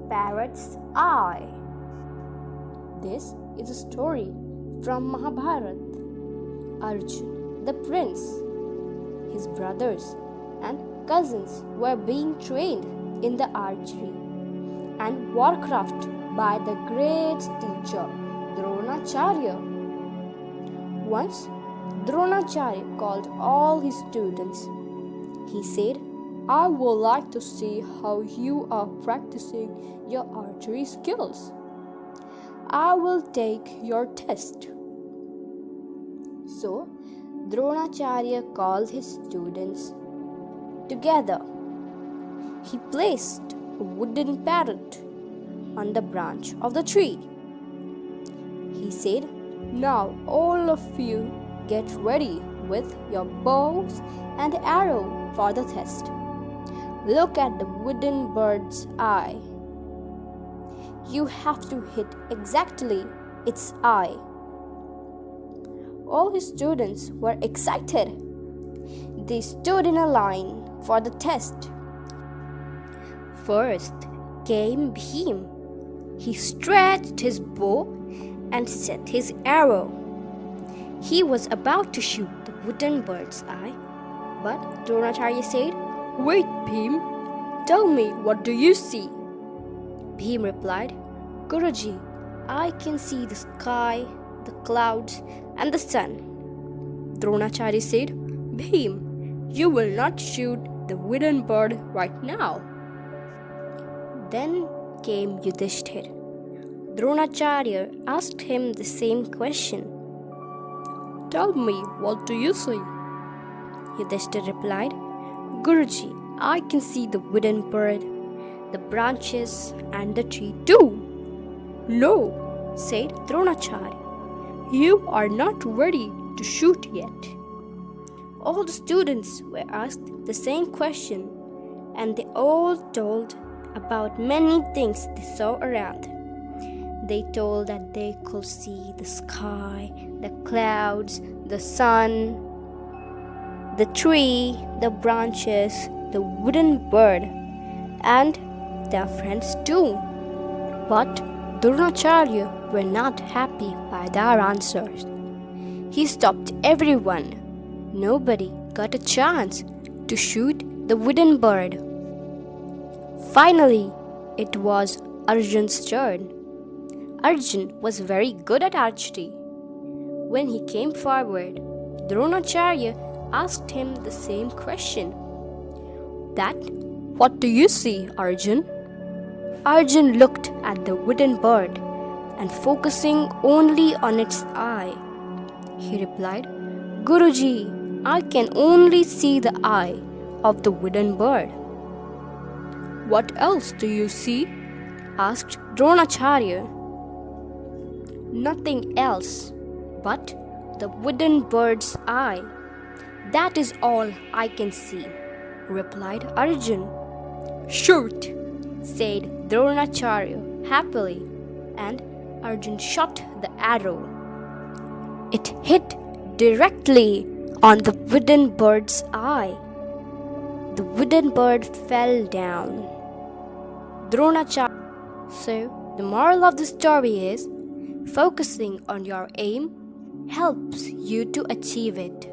Parrot's eye. This is a story from Mahabharata. Arjun, the prince, his brothers and cousins were being trained in the archery and warcraft by the great teacher Dronacharya. Once, Dronacharya called all his students. He said, I would like to see how you are practicing your archery skills. I will take your test. So, Dronacharya called his students together. He placed a wooden parrot on the branch of the tree. He said, Now all of you get ready with your bows and arrow for the test. Look at the wooden bird's eye. You have to hit exactly its eye. All his students were excited. They stood in a line for the test. First came Bhim. He stretched his bow and set his arrow. He was about to shoot the wooden bird's eye, but Dronacharya said, Wait, Bhim, tell me, what do you see? Bhim replied, Guruji, I can see the sky, the clouds, and the sun. Dronacharya said, Bhim, you will not shoot the wooden bird right now. Then came Yudhishthir. Dronacharya asked him the same question. Tell me, what do you see? Yudhishthir replied, Guruji, I can see the wooden bird, the branches, and the tree too. No, said Dronacharya, you are not ready to shoot yet. All the students were asked the same question, and they all told about many things they saw around. They told that they could see the sky, the clouds, the sun, the tree, the branches, the wooden bird, and their friends too. But Dronacharya were not happy by their answers. He stopped everyone. Nobody got a chance to shoot the wooden bird. Finally, it was Arjun's turn. Arjun was very good at archery. When he came forward, Dronacharya asked him the same question. That, what do you see, Arjun? Arjun looked at the wooden bird and focusing only on its eye. He replied, Guruji, I can only see the eye of the wooden bird. What else do you see? Asked Dronacharya. Nothing else but the wooden bird's eye. That is all I can see, replied Arjun. Shoot, said Dronacharya happily, and Arjun shot the arrow. It hit directly on the wooden bird's eye. The wooden bird fell down. Dronacharya. So, the moral of the story is, focusing on your aim helps you to achieve it.